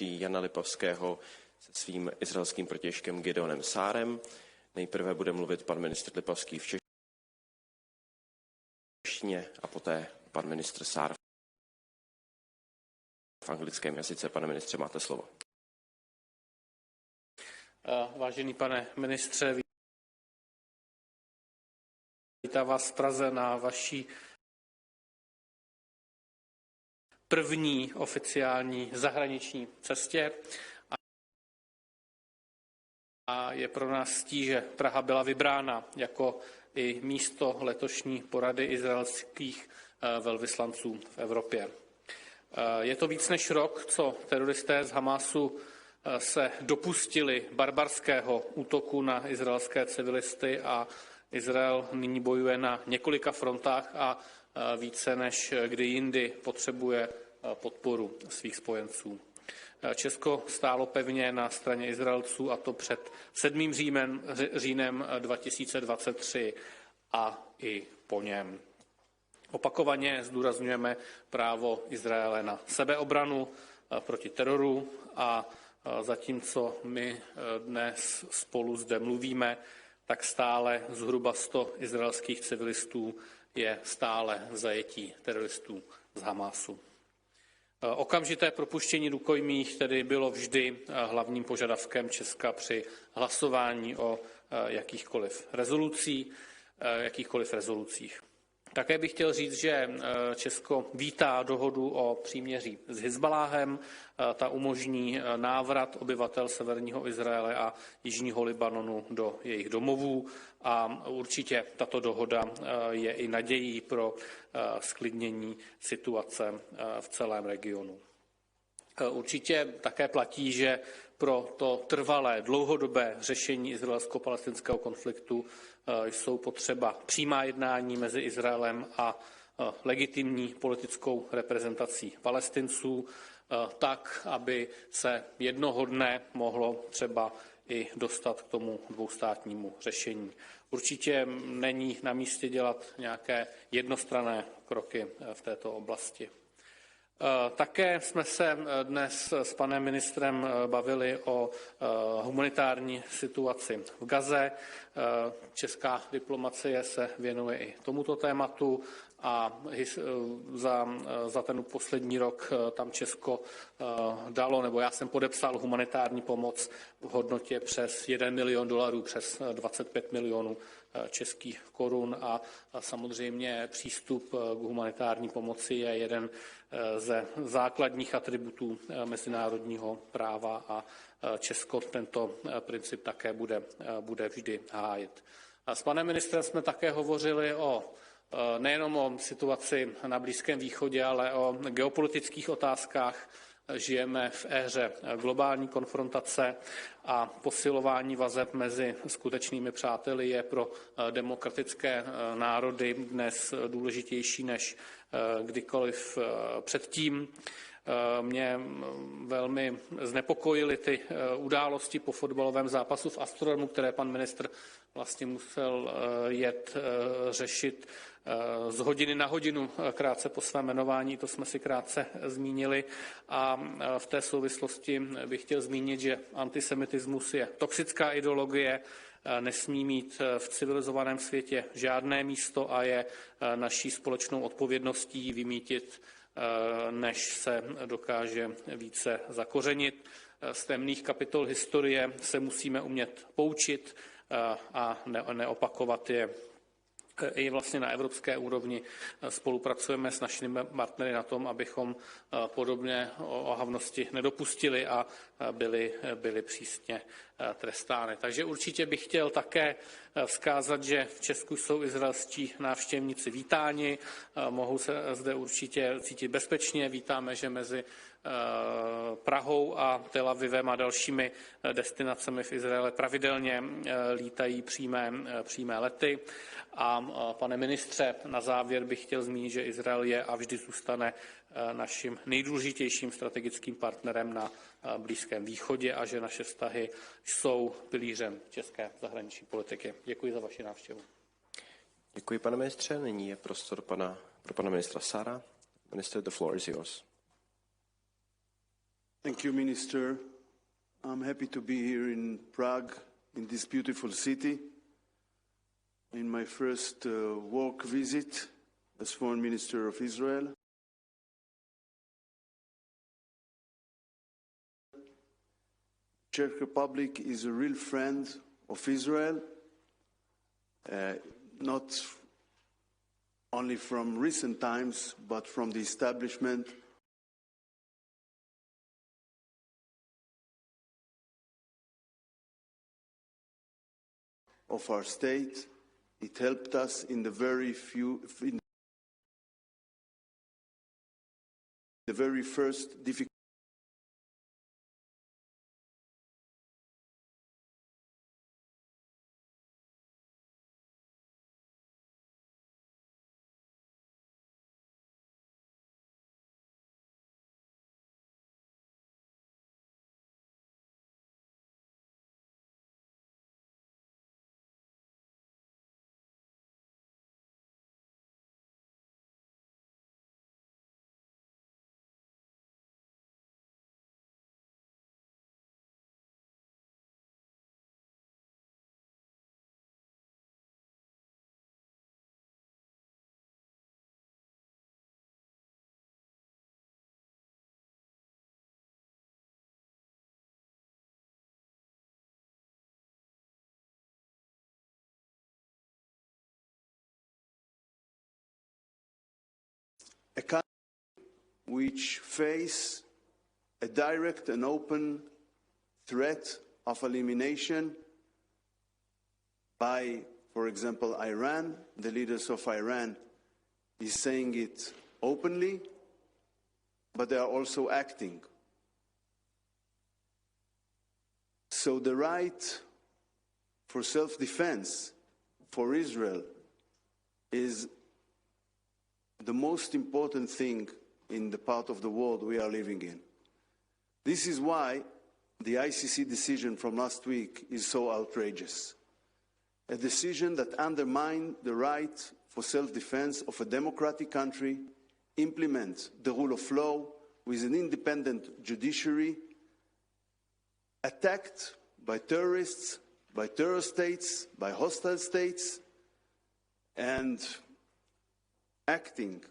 zahraničí Jana Lipavského se svým izraelským protějškem Gideonem Saarem. Nejprve bude mluvit pan ministr Lipavský v češtině a poté pan ministr Saar v anglickém jazyce. Pane ministře, máte slovo. Vážený pane ministře, vítám vás v Praze na vaší první oficiální zahraniční cestě. A je pro nás ctí, že Praha byla vybrána jako i místo letošní porady izraelských velvyslanců v Evropě. Je to víc než rok, co teroristé z Hamasu se dopustili barbarského útoku na izraelské civilisty a Izrael nyní bojuje na několika frontách a více než kdy jindy potřebuje podporu svých spojenců. Česko stálo pevně na straně Izraelců, a to před 7. říjnem 2023 a i po něm. Opakovaně zdůrazňujeme právo Izraele na sebeobranu proti teroru a zatímco my dnes spolu zde mluvíme, tak stále zhruba 100 izraelských civilistů je stále v zajetí teroristů z Hamasu. Okamžité propuštění rukojmích tedy bylo vždy hlavním požadavkem Česka při hlasování o jakýchkoliv rezolucích. Také bych chtěl říct, že Česko vítá dohodu o příměří s Hizbaláhem. Ta umožní návrat obyvatel severního Izraele a jižního Libanonu do jejich domovů a určitě tato dohoda je i nadějí pro zklidnění situace v celém regionu. Určitě také platí, že pro to trvalé, dlouhodobé řešení izraelsko-palestinského konfliktu jsou potřeba přímá jednání mezi Izraelem a legitimní politickou reprezentací Palestinců, tak, aby se jednoho dne mohlo třeba i dostat k tomu dvoustátnímu řešení. Určitě není na místě dělat nějaké jednostranné kroky v této oblasti. Také jsme se dnes s panem ministrem bavili o humanitární situaci v Gaze. Česká diplomacie se věnuje i tomuto tématu a za ten poslední rok tam Česko dalo, nebo já jsem podepsal humanitární pomoc v hodnotě přes $1 milion, přes 25 milionů českých korun a samozřejmě přístup k humanitární pomoci je jeden ze základních atributů mezinárodního práva a Česko tento princip také bude vždy hájit. A s panem ministrem jsme také hovořili nejenom o situaci na Blízkém východě, ale o geopolitických otázkách. Žijeme v éře globální konfrontace a posilování vazeb mezi skutečnými přáteli je pro demokratické národy dnes důležitější než kdykoliv předtím. Mě velmi znepokojily ty události po fotbalovém zápasu v Astrodomu, které pan ministr vlastně musel jet řešit z hodiny na hodinu krátce po svém jmenování, to jsme si krátce zmínili. A v té souvislosti bych chtěl zmínit, že antisemitismus je toxická ideologie, nesmí mít v civilizovaném světě žádné místo a je naší společnou odpovědností vymítit, než se dokáže více zakořenit. Z temných kapitol historie se musíme umět poučit a neopakovat je. I vlastně na evropské úrovni spolupracujeme s našimi partnery na tom, abychom podobné ohavnosti nedopustili a byli přísně trestány. Takže určitě bych chtěl také vzkázat, že v Česku jsou izraelští návštěvníci vítáni, mohou se zde určitě cítit bezpečně. Vítáme, že mezi Prahou a Tel Avivem a dalšími destinacemi v Izraeli pravidelně lítají přímé lety. A pane ministře, na závěr bych chtěl zmínit, že Izrael je a vždy zůstane naším nejdůležitějším strategickým partnerem na Blízkém východě a že naše vztahy jsou pilířem české zahraniční politiky. Děkuji za vaši návštěvu. Děkuji, pane ministře. Nyní je prostor pro pana ministra Saara. Minister, the floor is yours. Thank you, Minister. I'm happy to be here in Prague, in this beautiful city, in my first work visit as Foreign Minister of Israel. Czech Republic is a real friend of Israel, not only from recent times, but from the establishment of our state. It helped us in the very first difficult a country which face a direct and open threat of elimination by, for example, Iran. The leaders of Iran is saying it openly, but they are also acting. So the right for self-defense for Israel is the most important thing in the part of the world we are living in. This is why the ICC decision from last week is so outrageous. A decision that undermines the right for self-defense of a democratic country, implement the rule of law with an independent judiciary, attacked by terrorists, by terror states, by hostile states, and acting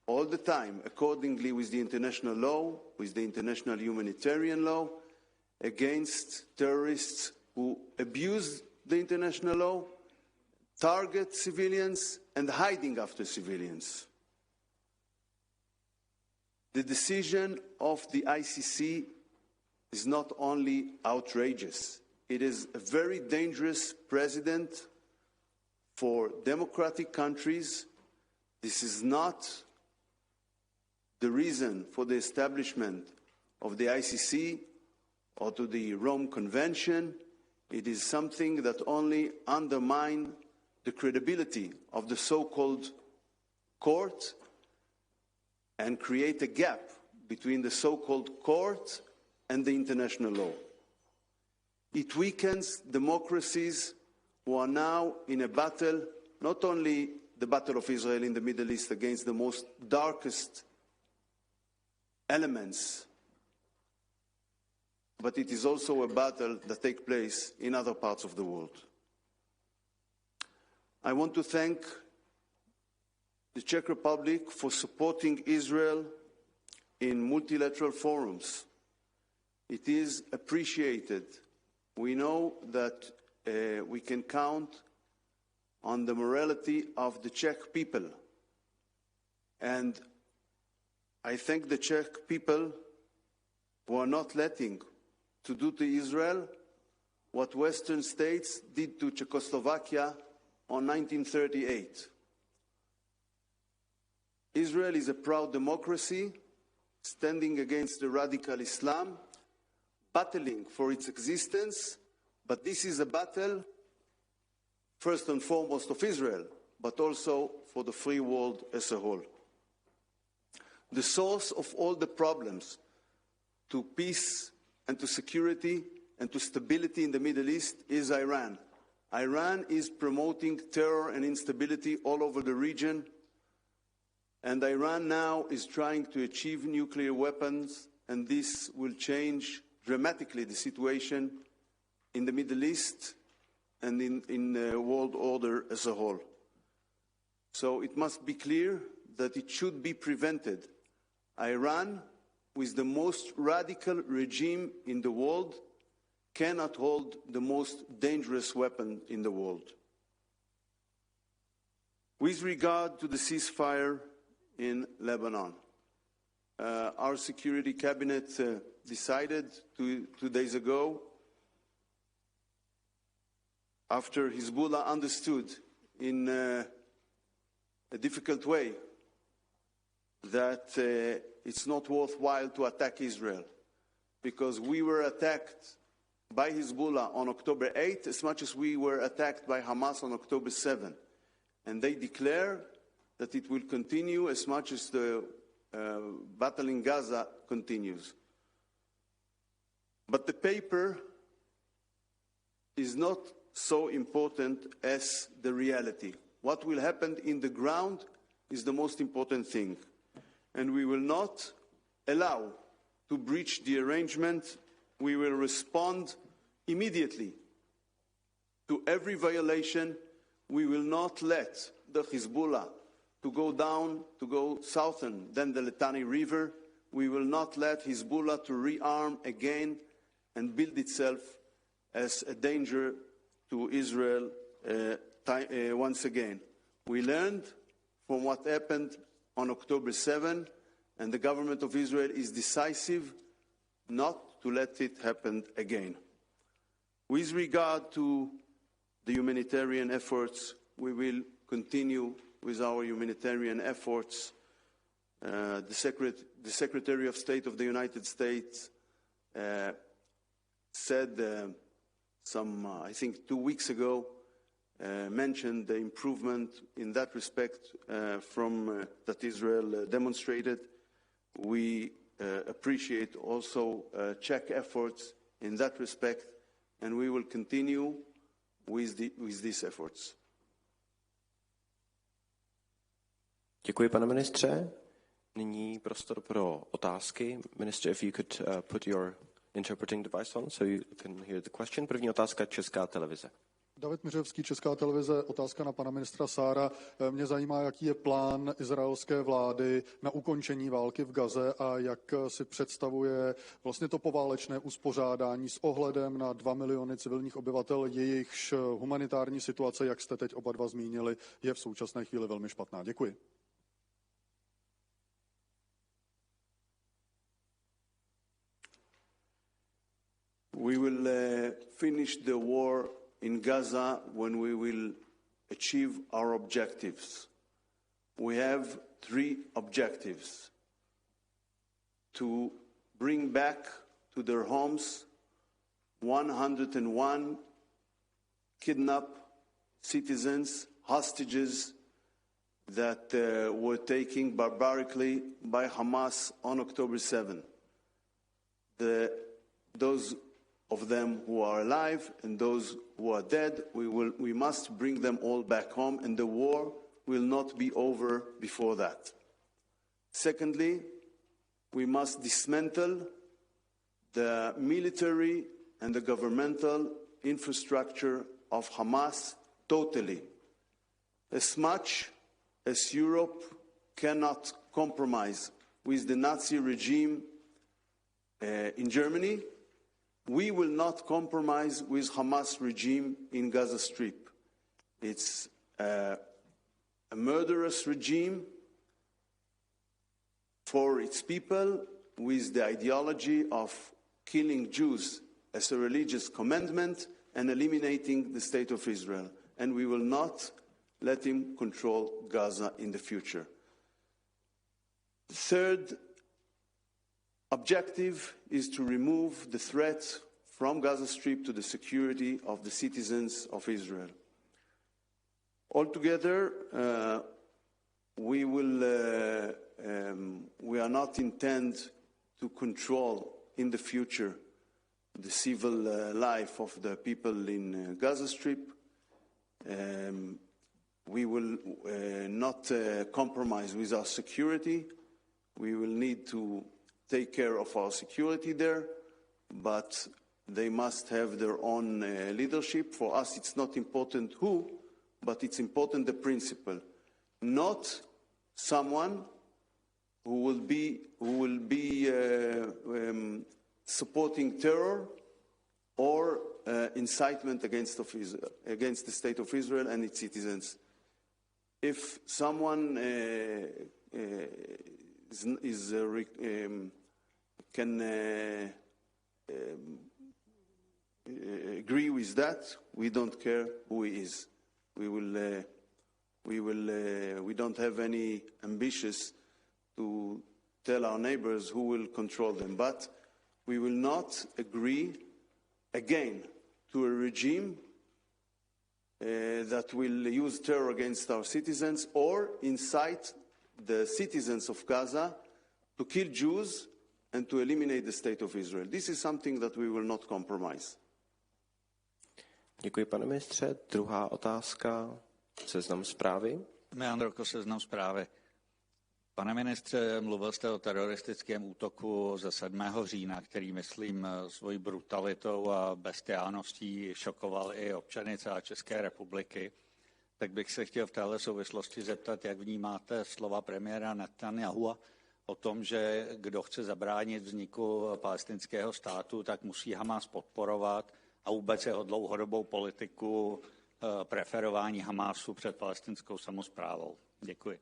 all the time accordingly with the international law, with the international humanitarian law, against terrorists who abuse the international law, target civilians, and hiding after civilians. The decision of the ICC is not only outrageous, it is a very dangerous precedent for democratic countries. This is not the reason for the establishment of the ICC or to the Rome Convention. It is something that only undermines the credibility of the so-called court and create a gap between the so-called court and the international law. It weakens democracies who are now in a battle, not only the battle of Israel in the Middle East against the most darkest elements, but it is also a battle that takes place in other parts of the world. I want to thank the Czech Republic for supporting Israel in multilateral forums. It is appreciated. We know that we can count on the morality of the Czech people. And I thank the Czech people who are not letting to do to Israel what Western states did to Czechoslovakia on 1938. Israel is a proud democracy standing against the radical Islam, battling for its existence, but this is a battle first and foremost of Israel, but also for the free world as a whole. The source of all the problems to peace and to security and to stability in the Middle East is Iran. Iran is promoting terror and instability all over the region, and Iran now is trying to achieve nuclear weapons and this will change dramatically the situation in the Middle East and in the world order as a whole. So it must be clear that it should be prevented. Iran, with the most radical regime in the world, cannot hold the most dangerous weapon in the world. With regard to the ceasefire in Lebanon, our security cabinet decided two days ago, after Hezbollah understood in a difficult way that it's not worthwhile to attack Israel, because we were attacked by Hezbollah on October 8 as much as we were attacked by Hamas on October 7. And they declare that it will continue as much as the battle in Gaza continues. But the paper is not so important as the reality. What will happen in the ground is the most important thing. And we will not allow to breach the arrangement. We will respond immediately to every violation. We will not let the Hezbollah to go southern than the Litani River. We will not let Hezbollah to rearm again and build itself as a danger to Israel once again. We learned from what happened on October 7, and the government of Israel is decisive not to let it happen again. With regard to the humanitarian efforts, we will continue with our humanitarian efforts. The Secretary of State of the United States said I think 2 weeks ago, mentioned the improvement in that respect that Israel demonstrated. We appreciate also Czech efforts in that respect, and we will continue with these efforts. Děkuji, pane ministře. Nyní prostor pro otázky. Minister, if you could put your interpreting device on so you can hear the question. První otázka, Česká televize. David Miřevský, Česká televize, otázka na pana ministra Sára. Mě zajímá, jaký je plán izraelské vlády na ukončení války v Gaze a jak si představuje vlastně to poválečné uspořádání s ohledem na 2 miliony civilních obyvatel, jejichž humanitární situace, jak jste teď oba dva zmínili, je v současné chvíli velmi špatná. Děkuji. We will finish the war in Gaza when we will achieve our objectives. We have 3 objectives: to bring back to their homes 101 kidnapped citizens, hostages that were taken barbarically by Hamas on October 7. Those of them who are alive and those who are dead, we must bring them all back home, and the war will not be over before that. Secondly, we must dismantle the military and the governmental infrastructure of Hamas totally. As much as Europe cannot compromise with the Nazi regime in Germany, we will not compromise with Hamas regime in Gaza Strip. It's a murderous regime for its people, with the ideology of killing Jews as a religious commandment and eliminating the state of Israel. And we will not let him control Gaza in the future. The third objective is to remove the threat from Gaza Strip to the security of the citizens of Israel. Altogether, we are not intend to control in the future the civil life of the people in Gaza Strip. We will not compromise with our security. We will need to take care of our security there, but they must have their own leadership. For us, it's not important who, but it's important the principle. Not someone who will be supporting terror or incitement against the state of Israel and its citizens. If someone can agree with that, we don't care who he is. We don't have any ambitions to tell our neighbors who will control them, but we will not agree again to a regime that will use terror against our citizens or incite the citizens of Gaza to kill Jews and to eliminate the state of Israel. This is something that we will not compromise. Děkuji, pane ministře. Druhá otázka, seznam zprávy. Meandroko, seznam zprávy. Pane ministře, mluvil jste o teroristickém útoku ze 7. října, který, myslím, svojí brutalitou a bestiálností šokoval i občany celé České republiky. Tak bych se chtěl v této souvislosti zeptat, jak vnímáte slova premiéra Netanjahua o tom, že kdo chce zabránit vzniku palestinského státu, tak musí Hamas podporovat, a vůbec jeho dlouhodobou politiku preferování Hamasu před palestinskou samosprávou. Děkuji.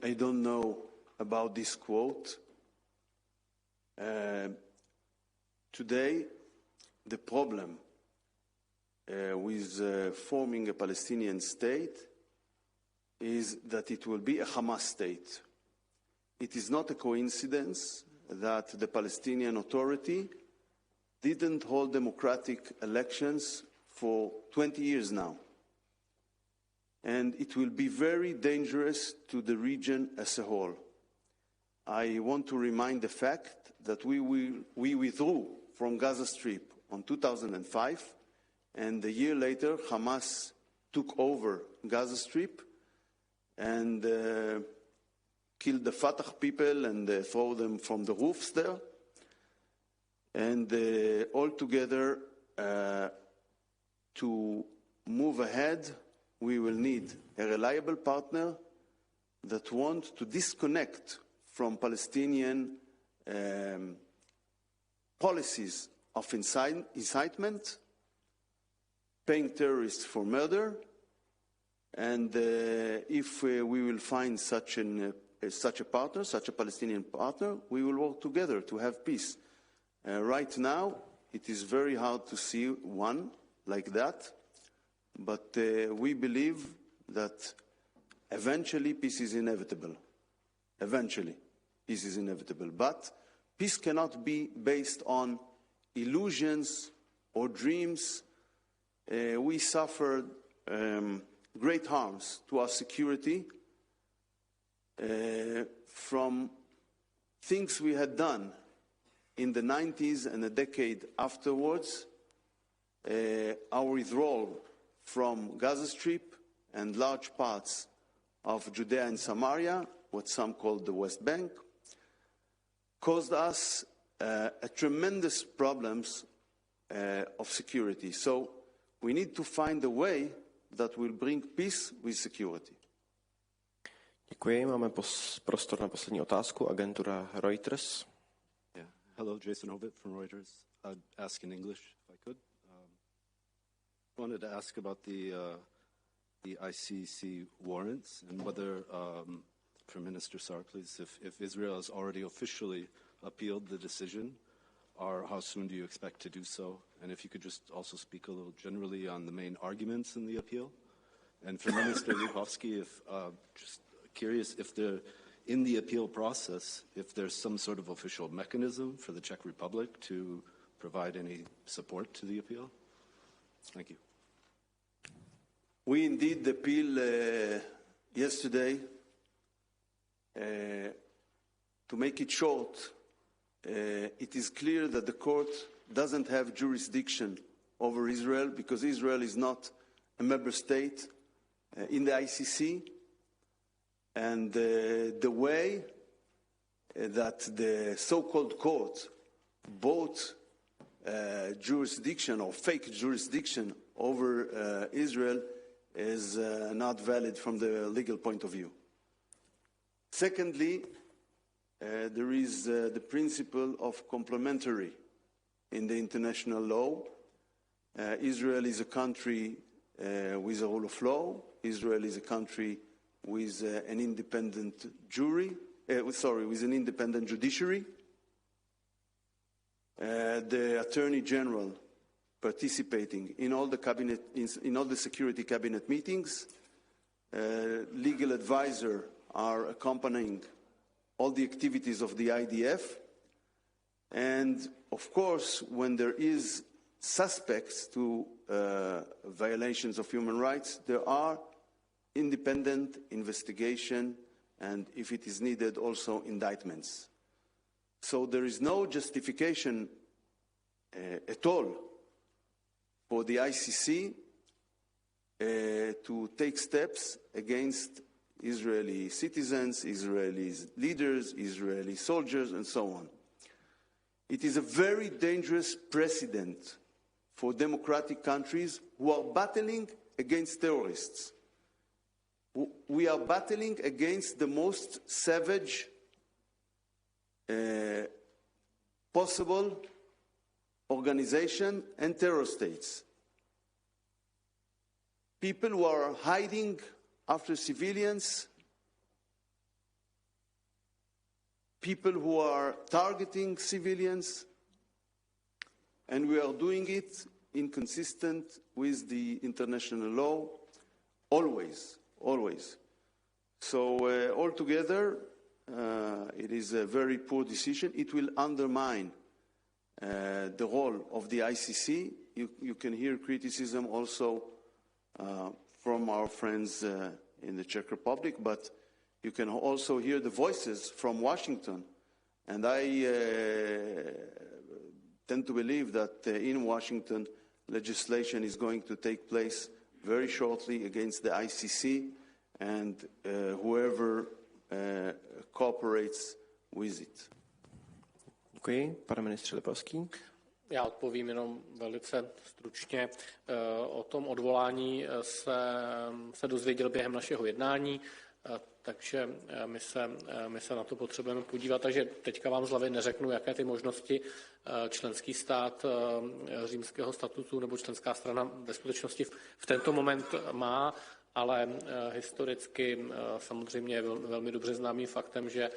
I don't know about this quote. Today, the problem with forming a Palestinian state is that it will be a Hamas state. It is not a coincidence that the Palestinian Authority didn't hold democratic elections for 20 years now. And it will be very dangerous to the region as a whole. I want to remind the fact that we withdrew from Gaza Strip on 2005, and a year later Hamas took over Gaza Strip and killed the Fatah people and threw them from the roofs there. And altogether, to move ahead, we will need a reliable partner that wants to disconnect from Palestinian policies of incitement, paying terrorists for murder, and if we will find such a partner, such a Palestinian partner, we will work together to have peace. Right now, it is very hard to see one like that, but we believe that eventually peace is inevitable. Eventually, peace is inevitable. But peace cannot be based on illusions or dreams. We suffered great harms to our security from things we had done in the 90s and a decade afterwards. Our withdrawal from Gaza Strip and large parts of Judea and Samaria, what some call the West Bank, caused us a tremendous problems of security. So we need to find a way that will bring peace with security. Děkuji, máme prostor na poslední otázku. Agentura Reuters. Yeah. Hello, Jason Ovit from Reuters. I'd ask in English if I could. Wanted to ask about the ICC warrants and whether, Prime Minister Saar, please, if Israel has already officially appealed the decision, or how soon do you expect to do so? And if you could just also speak a little generally on the main arguments in the appeal. And for Minister Lipavsky, if just curious if in the appeal process, if there's some sort of official mechanism for the Czech Republic to provide any support to the appeal. Thank you. We indeed appealed yesterday to make it short, it is clear that the court doesn't have jurisdiction over Israel because Israel is not a member state in the ICC. And the way that the so-called court bought jurisdiction or fake jurisdiction over Israel is not valid from the legal point of view. Secondly, there is the principle of complementary in the international law. Israel is a country with a rule of law. Israel is a country with an independent with an independent judiciary. The Attorney General participating in all the security cabinet meetings. Legal advisor are accompanying all the activities of the IDF. And of course, when there is suspects to violations of human rights, there are independent investigation and, if it is needed, also indictments. So there is no justification at all for the ICC to take steps against Israeli citizens, Israeli leaders, Israeli soldiers, and so on. It is a very dangerous precedent for democratic countries who are battling against terrorists. We are battling against the most savage possible organization and terror states. People who are hiding after civilians, people who are targeting civilians, and we are doing it inconsistent with the international law, always, always. So altogether, it is a very poor decision. It will undermine the role of the ICC. You can hear criticism also from our friends in the Czech Republic, but you can also hear the voices from Washington. And I tend to believe that in Washington, legislation is going to take place very shortly against the ICC and whoever cooperates with it. Děkuji. Pane ministře Lipavský. Já odpovím jenom velice stručně. O tom odvolání se dozvěděl během našeho jednání, takže my se na to potřebujeme podívat. Takže teďka vám z hlavy neřeknu, jaké ty možnosti členský stát římského statutu nebo členská strana ve skutečnosti v tento moment má, ale historicky samozřejmě je velmi dobře známým faktem, že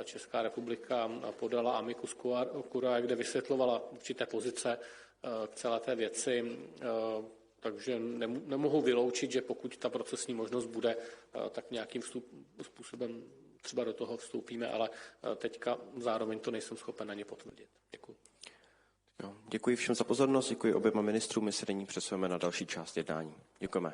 Česká republika podala amicus curiae, kde vysvětlovala určité pozice k celé té věci, takže nemohu vyloučit, že pokud ta procesní možnost bude, tak nějakým způsobem třeba do toho vstoupíme, ale teďka zároveň to nejsem schopen ani potvrdit. Děkuji. Děkuji všem za pozornost, děkuji oběma ministrům, my se nyní přesujeme na další část jednání. Děkujeme.